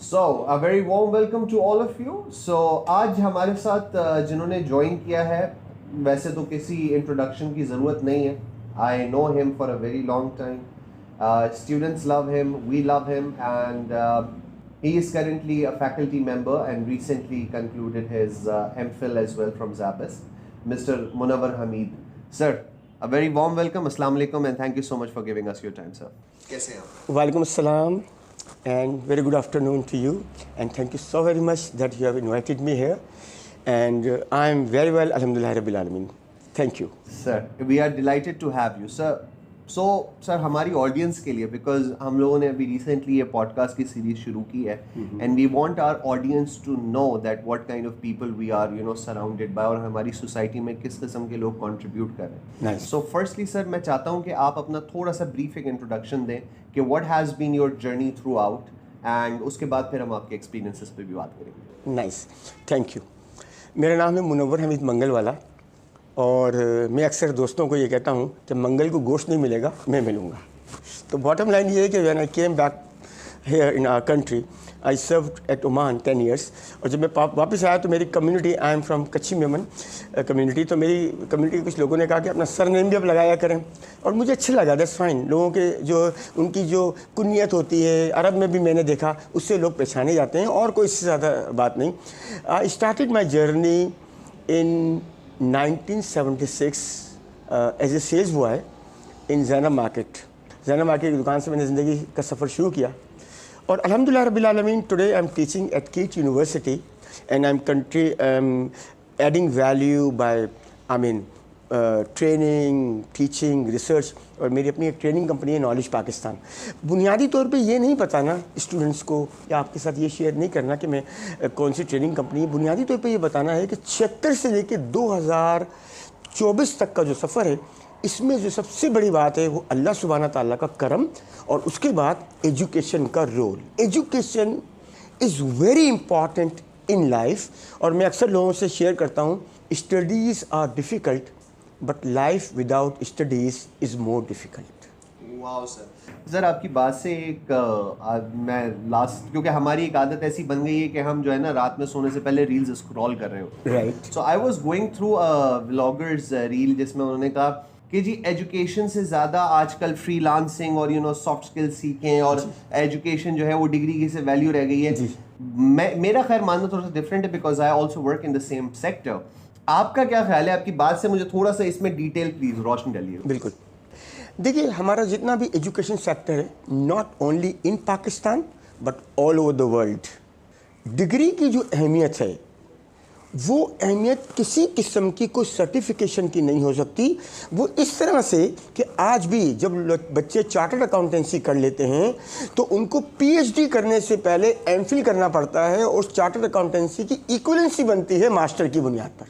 So, a very warm welcome to all of you. So, आज हमारे साथ जिन्होंने ज्वाइन किया है, वैसे तो किसी इंट्रोडक्शन की ज़रूरत नहीं है. I know him for a very long time. Students love him, we love him, and he is currently a faculty member and recently concluded his MPhil as well from Zabas, Mr. Munawar Hamid. Sir, a very warm welcome. Assalamu alaikum and thank you so much for giving us your time, sir. कैसे हैं आप? Walaikum assalam and very good afternoon to you, and thank you so very much that you have invited me here, and I am very well, alhamdulillah rabbil alamin. Thank you. Sir, we are delighted to have you, sir. So, sir, हमारी audience के लिए, because हम लोगों ने अभी recently ये podcast की series शुरू की है, and we want our audience to know that what kind of people we are surrounded by, और हमारी सोसाइटी में किस किस्म के लोग कंट्रीब्यूट कर रहे हैं. सो फर्स्टली सर, मैं चाहता हूँ कि आप अपना थोड़ा सा ब्रीफ एक इंट्रोडक्शन दें कि what has been your journey throughout, and उसके बाद फिर हम आपके एक्सपीरियंसेस पे भी बात करेंगे. Nice, thank you. मेरा नाम है मुनव्वर हमीद मंगलवाला, और मैं अक्सर दोस्तों को ये कहता हूँ कि मंगल को गोश्त नहीं मिलेगा, मैं मिलूँगा. तो बॉटम लाइन ये है कि when I came back here in our country, I served at Oman 10 years, और जब मैं वापस आया तो मेरी कम्युनिटी, आई एम फ्रॉम कच्ची मेमन कम्युनिटी, तो मेरी कम्युनिटी के कुछ लोगों ने कहा कि अपना सरनेम भी अब लगाया करें, और मुझे अच्छा लगा. That's fine. लोगों के जो उनकी जो कुन्नियत होती है, अरब में भी मैंने देखा, उससे लोग पहचाने जाते हैं, और कोई इससे ज़्यादा बात नहीं. I started my journey in 1976 as a sales boy in Zainab market. Zainab market की दुकान से मैंने ज़िंदगी का सफ़र शुरू किया, और अल्हम्दुलिल्लाह रब्बिल आलमीन today I am teaching at KIET university, and I am adding value by training, teaching, research. और मेरी अपनी एक ट्रेनिंग कंपनी है नॉलेज पाकिस्तान. बुनियादी तौर पे ये नहीं बताना स्टूडेंट्स को, या आपके साथ ये शेयर नहीं करना कि मैं कौन सी ट्रेनिंग कंपनी है. बुनियादी तौर पे ये बताना है कि 76 से लेकर 2024 तक का जो सफ़र है, इसमें जो सबसे बड़ी बात है वो अल्लाह सुब्हाना ताला का करम, और उसके बाद एजुकेशन का role. Education is very important in life, और मैं अक्सर लोगों से शेयर करता हूँ, studies are difficult but life without studies is more difficult. Wow sir. Sir, आपकी बात से एक मैं लास्ट, क्योंकि हमारी एक आदत ऐसी बन गई है कि हम जो है ना रात में सोने से पहले रील्स स्क्रॉल कर रहे हो. Right. So I was going through vloggers reel, जिसमें उन्होंने कहा कि जी एजुकेशन से ज़्यादा आजकल फ्रीलांसिंग और सॉफ्ट स्किल्स सीखें, और एजुकेशन जो है वो डिग्री की से वैल्यू रह गई है. मेरा खैर मानना थोड़ा सा डिफरेंट है, because I also work in the same sector. आपका क्या ख्याल है? आपकी बात से मुझे थोड़ा सा इसमें डिटेल प्लीज रोशनी डालिए. बिल्कुल. देखिए, हमारा जितना भी एजुकेशन सेक्टर है, not only in Pakistan but all over the world, degree की जो अहमियत है, वो अहमियत किसी किस्म की कोई सर्टिफिकेशन की नहीं हो सकती. वो इस तरह से कि आज भी जब बच्चे चार्टर्ड अकाउंटेंसी कर लेते हैं तो उनको पीएचडी करने से पहले एमफिल करना पड़ता है, और उस चार्टर्ड अकाउंटेंसी की इक्वलेंसी बनती है मास्टर की बुनियाद पर.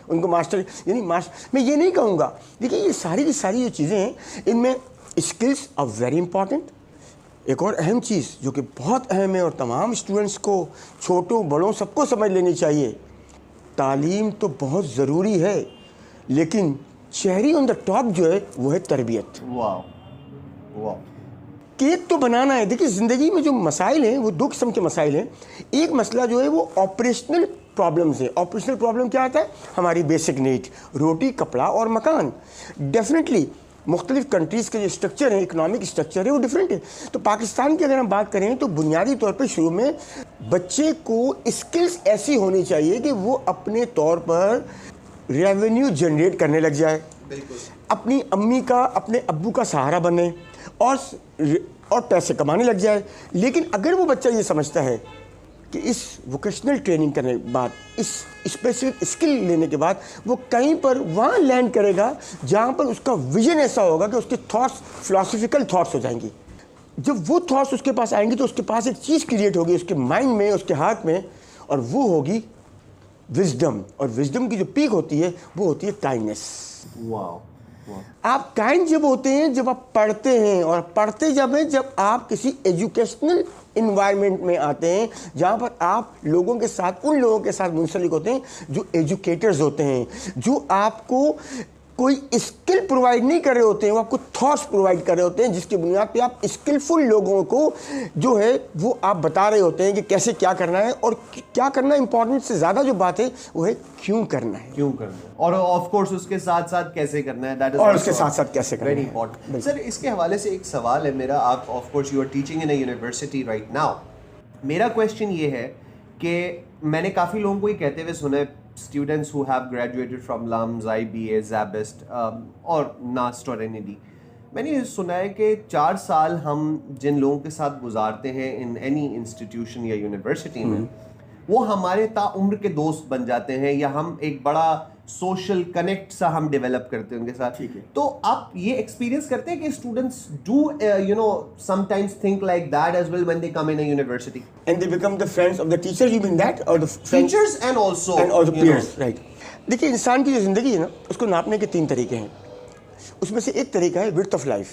उनको मास्टर यानी मैं ये नहीं कहूँगा. देखिए, ये सारी की सारी जो चीज़ें हैं, इनमें स्किल्स आर वेरी इंपॉर्टेंट. एक और अहम चीज़ जो कि बहुत अहम है और तमाम स्टूडेंट्स को, छोटों बड़ों सबको समझ लेनी चाहिए, तालीम तो बहुत ज़रूरी है, लेकिन चेरी ऑन द टॉप जो है वो है तरबियत. वाह वाह. केक तो बनाना है. देखिए, ज़िंदगी में जो मसाइल हैं वो दो किस्म के मसाइल हैं. एक मसला जो है वो ऑपरेशनल प्रॉब्लम्स है. ऑपरेशनल प्रॉब्लम क्या आता है? हमारी बेसिक नीड, रोटी, कपड़ा और मकान. डेफिनेटली मुख्तलिफ कंट्रीज़ के जो स्ट्रक्चर है, इकनॉमिक स्ट्रक्चर है, वो डिफरेंट है. तो पाकिस्तान की अगर हम बात करें तो बुनियादी तौर पर शुरू में बच्चे को स्किल्स ऐसी होनी चाहिए कि वो अपने तौर पर रेवेन्यू जनरेट करने लग जाए, अपनी अम्मी का, अपने अब्बू का सहारा बने, और पैसे कमाने लग जाए. लेकिन अगर वो बच्चा ये समझता है कि इस वोकेशनल ट्रेनिंग करने के बाद, इस स्पेसिफिक स्किल लेने के बाद वो कहीं पर वहाँ लैंड करेगा जहाँ पर उसका विजन ऐसा होगा कि उसके थॉट्स फिलोसफिकल थॉट्स हो जाएंगी. जब वो थॉट्स उसके पास आएंगी तो उसके पास एक चीज़ क्रिएट होगी उसके माइंड में, उसके हाथ में, और वो होगी विजडम. और विजडम की जो पीक होती है वो होती है काइंडनेस. वाह. आप काइंड जब होते हैं जब आप पढ़ते हैं, और पढ़ते जब हैं जब आप किसी एजुकेशनल इन्वायरमेंट में आते हैं जहाँ पर आप लोगों के साथ, उन लोगों के साथ मुंसलिक होते हैं जो एजुकेटर्स होते हैं, जो आपको कोई स्किल प्रोवाइड नहीं कर रहे होते हैं, वो आपको थॉट्स प्रोवाइड कर रहे होते हैं जिसकी बुनियाद पे आप स्किलफुल लोगों को जो है वो आप बता रहे होते हैं कि कैसे क्या करना है, और क्या करना इंपॉर्टेंट से ज़्यादा जो बात है वो है क्यों करना है, और ऑफ कोर्स उसके साथ साथ कैसे करना है, दैट इज और उसके साथ साथ कैसे करना है, वेरी इंपॉर्टेंट। सर इसके हवाले से एक सवाल है मेरा, आप of course you are teaching in a university right now, मेरा क्वेश्चन ये है कि मैंने काफ़ी लोगों को ये कहते हुए सुना है, students who have graduated from LUMS, IBA, Zabist और NAST और NAD, मैंने ये सुना है कि 4 साल हम जिन लोगों के साथ गुजारते हैं इन एनी इंस्टीट्यूशन या यूनिवर्सिटी में, वो हमारे ताउम्र के दोस्त बन जाते हैं, या हम एक बड़ा सोशल कनेक्ट सा हम डेवलप करते हैं उनके साथ। ठीक है। तो आप ये एक्सपीरियंस करते हैं कि students do you know sometimes think like that as well when they come in a university, and they become the friends of the teachers, you mean that, और the teachers and also peers, right. देखिए इंसान की जो ज़िंदगी है ना, उसको नापने के 3 तरीके हैं। उसमें से एक तरीका है विड्थ ऑफ लाइफ,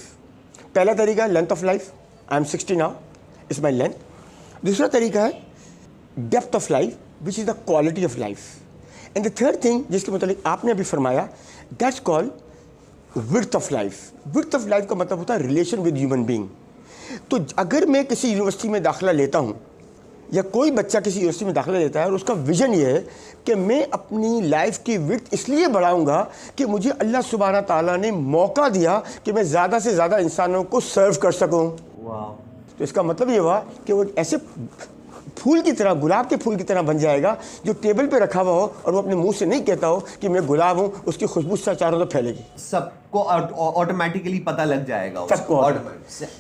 पहला तरीका है length of life, I am 60 now, is my length. दूसरा तरीका है depth of life which is the quality of life, and the third thing जिसके मतलब आपने अभी फरमाया, that's called width of life. Width of life का मतलब होता है रिलेशन विद ह्यूमन बीइंग। तो अगर मैं किसी यूनिवर्सिटी में दाखिला लेता हूँ, या कोई बच्चा किसी यूनिवर्सिटी में दाखिला लेता है और उसका विजन ये है कि मैं अपनी लाइफ की विड्थ इसलिए बढ़ाऊंगा कि मुझे अल्लाह सुब्हाना ताला ने मौका दिया कि मैं ज़्यादा से ज़्यादा इंसानों को सर्व कर सकूं। तो इसका मतलब ये हुआ कि वो ऐसे फूल की तरह, गुलाब के फूल की तरह बन जाएगा जो टेबल पे रखा हुआ हो और वो अपने मुंह से नहीं कहता हो कि मैं गुलाब हूँ, उसकी खुशबू से चारों तरफ फैलेगी, सबको ऑटोमेटिकली पता लग जाएगा सबको।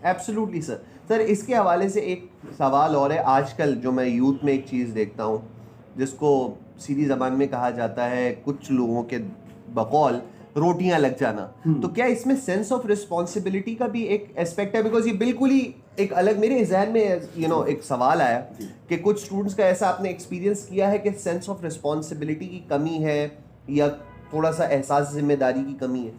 Absolutely sir. सर इसके हवाले से एक सवाल और है, आजकल जो मैं यूथ में एक चीज़ देखता हूँ जिसको सीधी ज़बान में कहा जाता है कुछ लोगों के बकौल रोटियां लग जाना, तो क्या इसमें सेंस ऑफ रिस्पॉन्सिबिलिटी का भी एक एस्पेक्ट है? बिकॉज ये बिल्कुल ही एक अलग मेरे जहन में एक सवाल आया कि कुछ स्टूडेंट्स का ऐसा आपने एक्सपीरियंस किया है कि सेंस ऑफ रिस्पॉन्सिबिलिटी की कमी है या थोड़ा सा एहसास जिम्मेदारी की कमी है?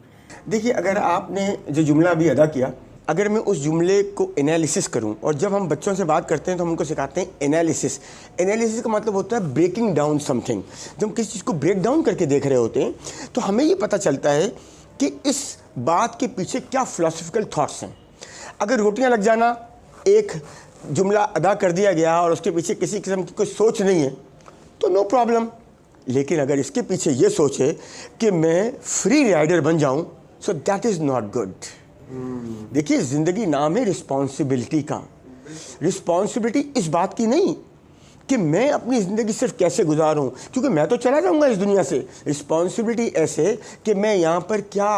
देखिए अगर आपने जो जुमला अभी अदा किया, अगर मैं उस जुमले को एनालिसिस करूं, और जब हम बच्चों से बात करते हैं तो हम उनको सिखाते हैं एनालिसिस। एनालिसिस का मतलब होता है ब्रेकिंग डाउन समथिंग। जब हम किसी चीज़ को ब्रेक डाउन करके देख रहे होते हैं तो हमें ये पता चलता है कि इस बात के पीछे क्या फिलोसफिकल थॉट्स हैं। अगर रोटियां लग जाना एक जुमला अदा कर दिया गया और उसके पीछे किसी किस्म की कोई सोच नहीं है तो नो प्रॉब्लम, लेकिन अगर इसके पीछे ये सोच है कि मैं फ्री राइडर बन जाऊँ, so that is not good. देखिए ज़िंदगी नाम है रिस्पॉन्सिबिलिटी का। रिस्पॉन्सिबिलिटी इस बात की नहीं कि मैं अपनी ज़िंदगी सिर्फ कैसे गुजारूं, क्योंकि मैं तो चला जाऊंगा इस दुनिया से। रिस्पॉन्सिबिलिटी ऐसे कि मैं यहाँ पर क्या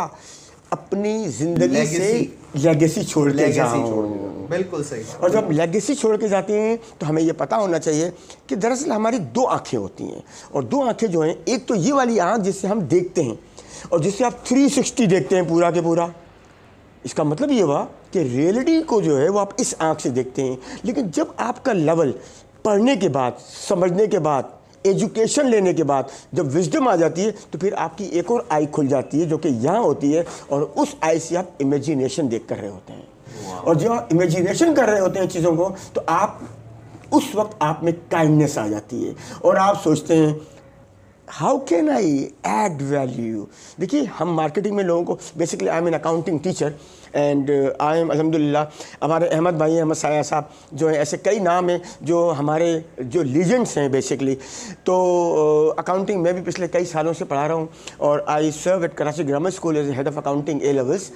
अपनी ज़िंदगी से लेगेसी छोड़ के जाऊँ। बिल्कुल सही। और जब लेगेसी छोड़ के जाते हैं तो हमें ये पता होना चाहिए कि दरअसल हमारी 2 आँखें होती हैं, और 2 आँखें जो हैं, एक तो ये वाली आँख जिससे हम देखते हैं और जिससे आप 360 देखते हैं पूरा के पूरा। इसका मतलब ये हुआ कि रियलिटी को जो है वो आप इस आँख से देखते हैं, लेकिन जब आपका लेवल पढ़ने के बाद, समझने के बाद, एजुकेशन लेने के बाद जब विजडम आ जाती है तो फिर आपकी एक और आई खुल जाती है जो कि यहाँ होती है, और उस आई से आप इमेजिनेशन देख कर रहे होते हैं। और जब आप इमेजिनेशन कर रहे होते हैं चीज़ों को तो आप उस वक्त आप में काइंडनेस आ जाती है और आप सोचते हैं how can I add value. देखिए हम मार्केटिंग में लोगों को, basically I am an accounting teacher and I am अल्हम्दुलिल्लाह, हमारे अहमद भाई अहमद साया साहब जो हैं, ऐसे कई नाम हैं जो हमारे जो लीजेंड्स हैं बेसिकली। तो अकाउंटिंग मैं भी पिछले कई सालों से पढ़ा रहा हूँ और I serve at Karachi grammar school as head of accounting A levels.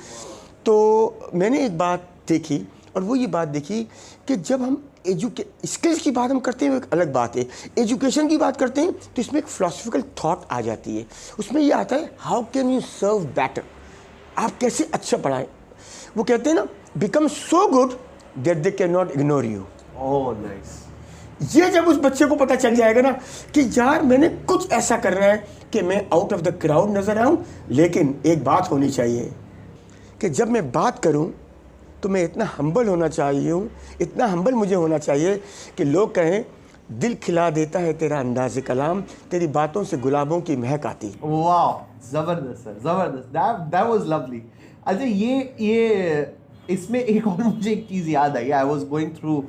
तो मैंने एक बात देखी, और वो ये बात देखी कि जब हम स्किल्स की बात हम करते हैं वो एक अलग बात है, एजुकेशन की बात करते हैं तो इसमें एक फिलोसफिकल थॉट आ जाती है। उसमें ये आता है how can you serve better, आप कैसे अच्छा पढ़ाएं। वो कहते हैं ना, become so good that they can not ignore you. Oh nice. ये जब उस बच्चे को पता चल जाएगा ना कि यार मैंने कुछ ऐसा करना है कि मैं आउट ऑफ द क्राउड नजर आऊं, लेकिन एक बात होनी चाहिए कि जब मैं बात करूं तो मैं इतना हम्बल होना चाहिए हूँ, इतना हम्बल मुझे होना चाहिए कि लोग कहें दिल खिला देता है तेरा अंदाज़ कलाम, तेरी बातों से गुलाबों की महक आती। वाह, ज़बरदस्त सर, ज़बरदस्त। That was lovely. अच्छा ये इसमें एक और मुझे एक चीज़ याद आई। I was going through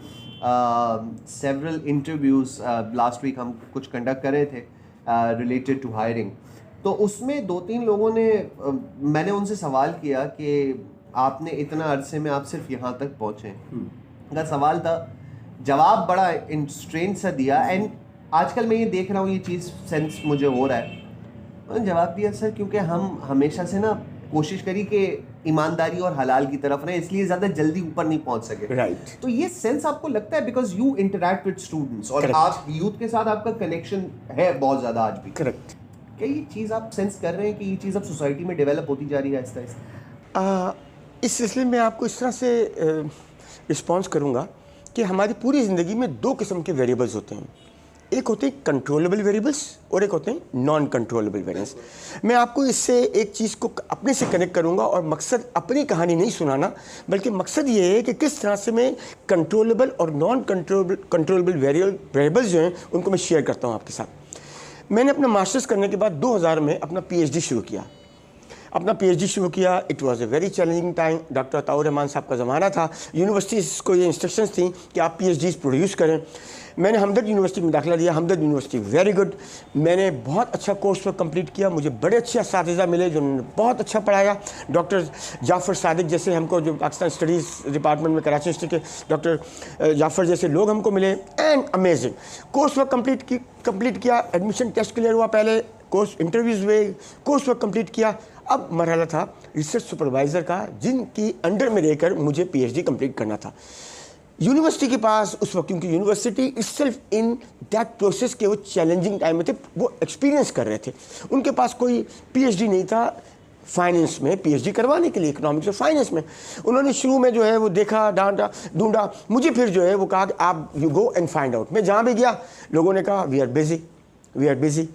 several interviews last week, हम कुछ कंडक्ट कर रहे थे रिलेटेड टू हायरिंग। तो उसमें 2-3 लोगों ने मैंने उनसे सवाल किया कि आपने इतना अरसे में आप सिर्फ यहाँ तक पहुँचे, उनका सवाल था, जवाब बड़ा इंस्ट्रेंट सा दिया, एंड आजकल मैं ये देख रहा हूँ, ये चीज़ सेंस मुझे हो रहा है। उन्होंने जवाब दिया, सर क्योंकि हम हमेशा से ना कोशिश करी कि ईमानदारी और हलाल की तरफ रहे, इसलिए ज़्यादा जल्दी ऊपर नहीं पहुंच सके। राइट। तो ये सेंस आपको लगता है, because you interact with students और आप यूथ के साथ आपका कनेक्शन है बहुत ज़्यादा आज भी। करेक्ट। क्या ये चीज़ आप सेंस कर रहे हैं कि ये चीज़ अब सोसाइटी में डेवलप होती जा रही है आहिस्ता आहिस्ता? इस सिलसिले में आपको इस तरह से रिस्पॉन्स करूँगा कि हमारी पूरी ज़िंदगी में 2 किस्म के वेरिएबल्स होते हैं। एक होते हैं कंट्रोलेबल वेरिएबल्स और एक होते हैं नॉन कंट्रोलेबल वेरिएबल्स। मैं आपको इससे एक चीज़ को अपने से कनेक्ट करूंगा, और मकसद अपनी कहानी नहीं सुनाना, बल्कि मकसद ये है कि किस तरह से मैं कंट्रोलेबल और नॉन कंट्रोलेबल वेरिएबल्स जो हैं उनको मैं शेयर करता हूँ आपके साथ। मैंने अपना मास्टर्स करने के बाद 2000 में अपना PhD शुरू किया। It was a very challenging time. Doctor Ataur Rahman साहब का ज़माना था। यूनिवर्सिटीज़ को ये इंस्ट्रक्शंस थी कि आप PhDs प्रोड्यूस करें। मैंने हमदर्द यूनिवर्सिटी में दाखिला लिया। हमदर्द यूनिवर्सिटी वेरी गुड। मैंने बहुत अच्छा कोर्स वर्क कंप्लीट किया। मुझे बड़े अच्छे असातिज़ा मिले जिन्होंने बहुत अच्छा पढ़ाया। डॉक्टर जाफ़र सादिक जैसे हमको, जो पाकिस्तान स्टडीज़ डिपार्टमेंट में कराची यूनिवर्सिटी के डॉक्टर जाफ़र जैसे लोग हमको मिले, and amazing course work complete किया। एडमिशन टेस्ट क्लियर हुआ, पहले कोर्स इंटरव्यूज़ हुए, कोर्स वर्क कंप्लीट किया। अब मरहला था रिसर्च सुपरवाइज़र का, जिनकी अंडर में रहकर मुझे PhD कंप्लीट करना था। यूनिवर्सिटी के पास उस वक्त, क्योंकि university itself in that process के वो चैलेंजिंग टाइम में थे, वो एक्सपीरियंस कर रहे थे, उनके पास कोई PhD नहीं था फाइनेंस में PhD करवाने के लिए, इकोनॉमिक्स और फाइनेंस में। उन्होंने शुरू में जो है वो देखा, डांटा, ढूंढा, मुझे फिर जो है वो कहा कि आप you go and find out. मैं जहाँ भी गया लोगों ने कहा वी आर बिजी।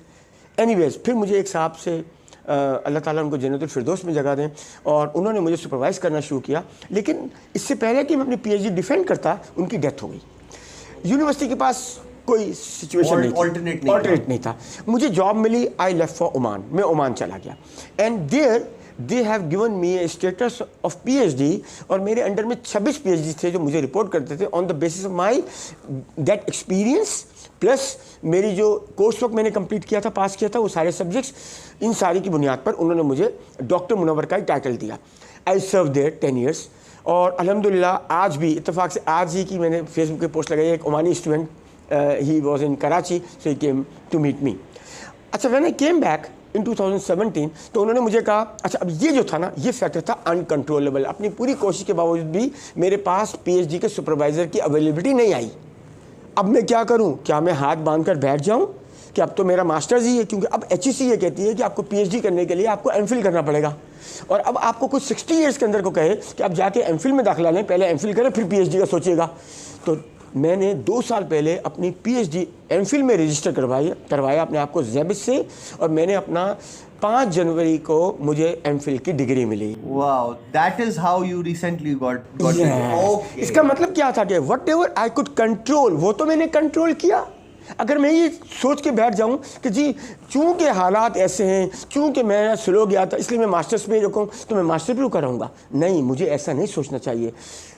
एनीवेज, फिर मुझे एक साहब से अल्लाह ताला उनको जन्नतुल फिरदौस में जगह दें, और उन्होंने मुझे सुपरवाइज़ करना शुरू किया। लेकिन इससे पहले कि मैं अपनी PhD डिफेंड करता, उनकी डेथ हो गई। यूनिवर्सिटी के पास कोई सिचुएशन नहीं, ऑल्टरनेट नहीं था। मुझे जॉब मिली, आई लेफ्ट फॉर ओमान। मैं ओमान चला गया, and there they have given me a status of PhD, और मेरे अंडर में 26 PhD थे जो मुझे रिपोर्ट करते थे on the basis of my that experience, plus मेरी जो कोर्स वर्क मैंने कंप्लीट किया था, पास किया था, वो सारे सब्जेक्ट्स, इन सारी की बुनियाद पर उन्होंने मुझे डॉक्टर मुनव्वर का ही टाइटल दिया। आई सर्व देयर 10 years, और अल्हम्दुलिल्लाह आज भी इत्तेफाक से आज ही की मैंने फेसबुक पे पोस्ट लगाई, एक Omani student, he was in Karachi, so he came to meet me. अच्छा, when I came back in 2017, तो उन्होंने मुझे कहा, अच्छा अब ये जो था ना, ये फैक्टर था अनकंट्रोलेबल। अपनी पूरी कोशिश के बावजूद भी मेरे पास PhD के सुपरवाइज़र की अवेलेबिलिटी नहीं आई। अब मैं क्या करूं? क्या मैं हाथ बांध कर बैठ जाऊं कि अब तो मेरा मास्टर्स ही है? क्योंकि अब HEC ये कहती है कि आपको PhD करने के लिए आपको MPhil करना पड़ेगा, और अब आपको कुछ 60 years के अंदर को कहे कि आप जाके MPhil में दाखिला लें, पहले MPhil करें फिर PhD का सोचिएगा। तो मैंने 2 साल पहले अपनी PhD MPhil में रजिस्टर करवाया अपने आप को ज़ैबिस से, और मैंने अपना 5 जनवरी को मुझे MPhil की डिग्री मिली। Wow, that is how you recently got okay. इसका मतलब क्या था कि व्हाटएवर आई कुड कंट्रोल, वो तो मैंने कंट्रोल किया। अगर मैं ये सोच के बैठ जाऊं कि जी चूंकि हालात ऐसे हैं, चूंकि मैं स्लो गया था इसलिए मैं मास्टर्स में रुकूं, तो मैं मास्टर भी कराऊंगा, नहीं, मुझे ऐसा नहीं सोचना चाहिए।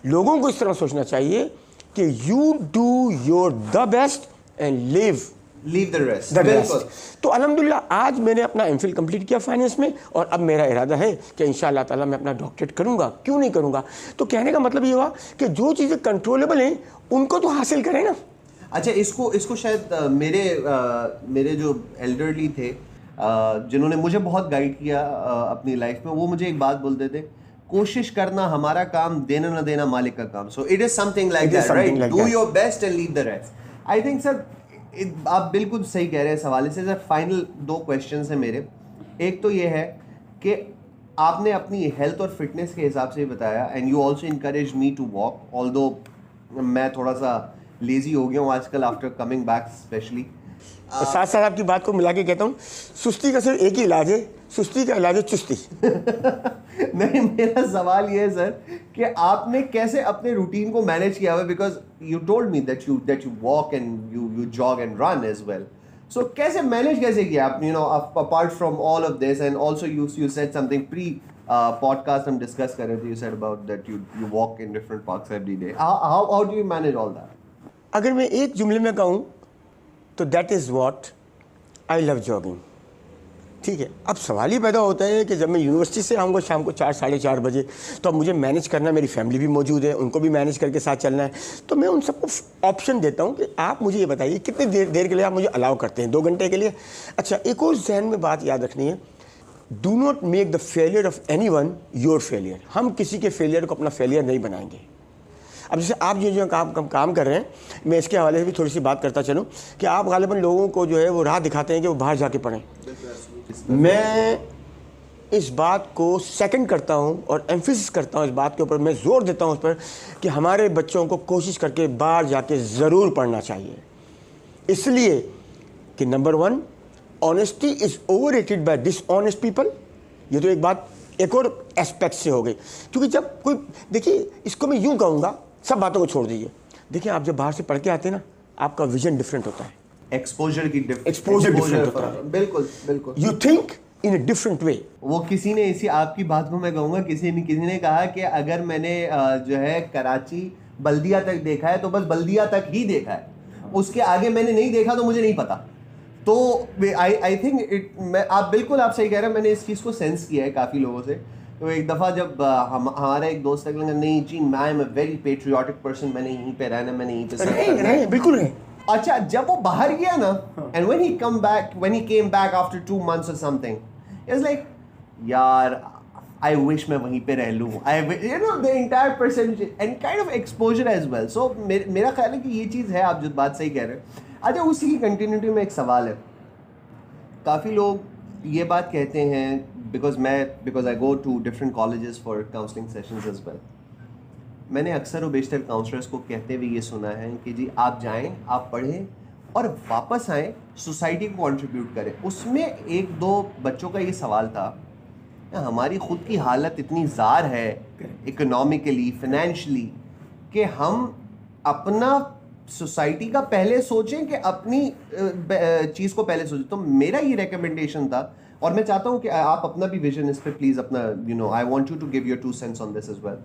लोगों को इस तरह सोचना चाहिए कि you do your the best and leave the rest. तो अल्हम्दुलिल्लाह आज मैंने अपना MPhil कंप्लीट किया फाइनेंस में, और अब मेरा इरादा है कि इंशाअल्लाह ताला मैं अपना डॉक्टरेट करूंगा, क्यों नहीं करूंगा। तो कहने का मतलब ये हुआ कि जो चीज़ें कंट्रोलेबल हैं उनको तो हासिल करें ना। अच्छा, इसको शायद मेरे जो एल्डरली थे, जिन्होंने मुझे बहुत गाइड किया अपनी लाइफ में, वो मुझे एक बात बोलते थे, कोशिश करना हमारा काम, देना ना देना मालिक का काम। So it is something like that, right? Do your best and leave the rest. I think sir आप बिल्कुल सही कह रहे हैं इस हवाले से। सर फाइनल 2 क्वेश्चंस हैं मेरे। एक तो ये है कि आपने अपनी हेल्थ और फिटनेस के हिसाब से बताया, and you also encourage me to walk, although मैं थोड़ा सा लेजी हो गया हूँ आजकल आफ्टर कमिंग बैक स्पेशली। साथ साथ आपकी बात को मिला के कहता हूँ, सुस्ती का सिर्फ एक ही इलाज है, सुस्ती का इलाज है चुस्ती। नहीं, मेरा सवाल ये है सर कि आपने कैसे अपने रूटीन को मैनेज किया हुआ, because you told me that you walk and you jog and run as well. So कैसे मैनेज किया आप, you know, apart from all of this, and also you said something pre podcast हम discuss कर रहे थे, you said about that you walk in different parks every day. How do you manage all that? अगर मैं एक जुमले में कहूँ तो that is what I love jogging. ठीक है, अब सवाल ही पैदा होता है कि जब मैं यूनिवर्सिटी से आऊँगा शाम को 4 साढ़े 4 बजे, तो अब मुझे मैनेज करना, मेरी फैमिली भी मौजूद है, उनको भी मैनेज करके साथ चलना है। तो मैं उन सबको ऑप्शन देता हूँ कि आप मुझे ये बताइए कितनी देर के लिए आप मुझे अलाउ करते हैं, 2 घंटे के लिए? अच्छा, एक और जहन में बात याद रखनी है, do not make the failure of any one your failure. हम किसी के फेलियर को अपना फेलियर नहीं बनाएंगे। अब जैसे आप जो काम कर रहे हैं, मैं इसके हवाले से भी थोड़ी सी बात करता चलूँ कि आप गालिबन लोगों को जो है वो राह दिखाते हैं कि वो बाहर जाके पढ़ें। मैं इस बात को सेकंड करता हूँ और एम्फेसिस करता हूँ इस बात के ऊपर, मैं ज़ोर देता हूँ उस पर कि हमारे बच्चों को कोशिश करके बाहर जाके ज़रूर पढ़ना चाहिए। इसलिए कि number 1, honesty is overrated by dishonest people. ये तो एक बात एक और एस्पेक्ट से हो गई, क्योंकि जब कोई, देखिए इसको मैं यूँ कहूँगा, सब बातों को छोड़ दीजिए। देखिए आप जब बाहर से पढ़ के आते हैं ना, आपका विजन डिफरेंट होता है, एक्सपोजर डिफरेंट होता है। बिल्कुल बिल्कुल, you think in a different way. वो किसी ने इसी आपकी बात को मैं कहूँगा, किसी ने कहा कि अगर मैंने जो है कराची बल्दिया तक देखा है तो बस बल्दिया तक ही देखा है, उसके आगे मैंने नहीं देखा तो मुझे नहीं पता। तो आई थिंक आप बिल्कुल आप सही कह रहे हैं। मैंने इस चीज़ को सेंस किया है काफ़ी लोगों से। तो एक दफ़ा जब हमारा एक दोस्त है, नहीं जी I am a very patriotic person, मैंने यहीं पे रहना, मैंने यहीं पे बिल्कुल नहीं। अच्छा, जब वो बाहर गया ना, and when he came back after 2 months और समथिंग, इट्स लाइक यार आई विश मैं वहीं पे रह लूँ, you know the entire percentage and kind of exposure as well. So मेरा ख्याल है कि ये चीज़ है, आप जो बात सही कह रहे हैं। अच्छा, उसी की कंटिन्यूटी में एक सवाल है। काफ़ी लोग ये बात कहते हैं, because I go to different colleges for counselling sessions as well. मैंने अक्सर व बेशतर काउंसलर्स को कहते हुए ये सुना है कि जी आप जाएं, आप पढ़ें और वापस आएँ, सोसाइटी को कंट्रीब्यूट करें। उसमें 1-2 बच्चों का ये सवाल था, हमारी खुद की हालत इतनी ज़ार है इकोनॉमिकली, फाइनेंशियली, कि हम अपना सोसाइटी का पहले सोचें कि अपनी चीज़ को पहले सोचें। तो मेरा ये रिकमेंडेशन था, और मैं चाहता हूँ कि आप अपना भी विजन इस पर प्लीज़ अपना, I want you to give your 2 cents on this as well.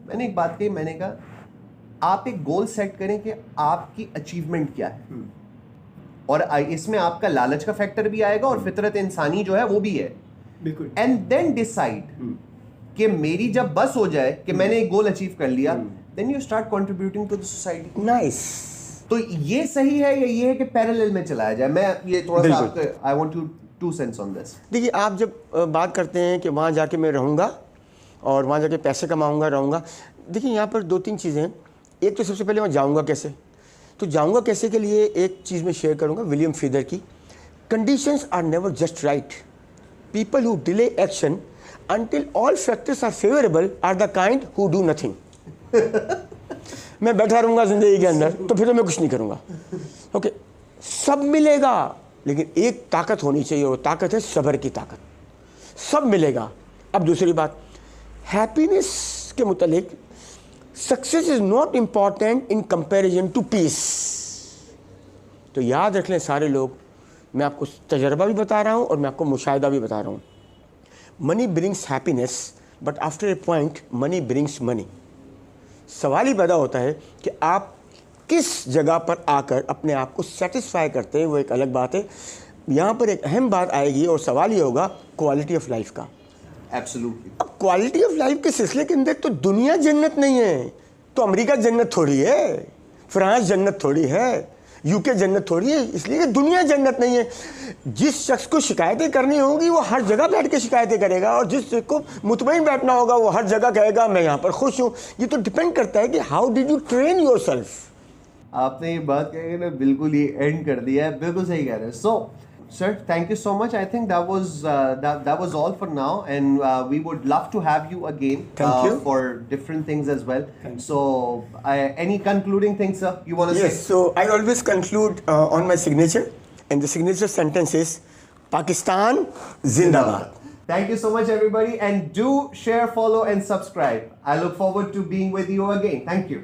मैंने एक बात कही, मैंने कहा आप एक गोल सेट करें कि आपकी अचीवमेंट क्या है, और इसमें आपका लालच का फैक्टर भी आएगा और फितरत इंसानी जो है वो भी है, बिल्कुल। एंड देन डिसाइड कि मेरी जब बस हो जाए कि मैंने एक गोल अचीव कर लिया, then you start contributing to the society. Nice. तो ये सही है या ये है कि पैरेलल में चलाया जाए? मैं ये थोड़ा सा आई want you 2 cents on this. देखिए, आप जब बात करते हैं कि वहाँ जाके मैं रहूँगा और वहाँ जाके पैसे कमाऊँगा, रहूँगा, देखिए यहाँ पर 2-3 चीज़ें हैं। एक तो सबसे पहले मैं जाऊँगा कैसे, तो जाऊँगा कैसे के लिए एक चीज़ मैं शेयर करूँगा विलियम फीदर की, conditions are never just right, people who delay action until all factors are favorable are the kind who do nothing। मैं बैठा रहूँगा ज़िंदगी के अंदर तो फिर तो मैं कुछ नहीं करूँगा। ओके, सब मिलेगा, लेकिन एक ताकत होनी चाहिए, वो ताकत है सब्र की ताकत। सब मिलेगा। अब दूसरी बात, हैप्पीनेस के मुतालिक, success is not important in comparison to peace. तो याद रख लें सारे लोग, मैं आपको तजर्बा भी बता रहा हूँ और मैं आपको मुशाहिदा भी बता रहा हूँ। Money brings happiness, but after a point money brings money. सवाल ही पैदा होता है कि आप किस जगह पर आकर अपने आप को सेटिस्फाई करते हैं, वो एक अलग बात है। यहाँ पर एक अहम बात आएगी और सवाल ये होगा क्वालिटी ऑफ लाइफ का। एब्सोल्युटली। अब क्वालिटी ऑफ लाइफ के सिलसिले के अंदर तो दुनिया जन्नत नहीं है, तो अमेरिका जन्नत थोड़ी है, फ्रांस जन्नत थोड़ी है, यूके जन्नत थोड़ी है, इसलिए दुनिया जन्नत नहीं है। जिस शख्स को शिकायतें करनी होगी वो हर जगह बैठ के शिकायतें करेगा, और जिस को मुतमईन बैठना होगा वो हर जगह कहेगा मैं यहाँ पर खुश हूँ। ये तो डिपेंड करता है कि how did you train yourself. आपने ये बात कही ना, बिल्कुल ये एंड कर दिया है, बिल्कुल सही कह रहे हैं। सो sir, thank you so much. I think that was all for now, and we would love to have you again for different things as well. So any concluding things, sir, you want to say? Yes, so I always conclude on my signature, and the signature sentence is Pakistan Zindabad. Thank you so much, everybody, and do share, follow and subscribe. I look forward to being with you again. Thank you.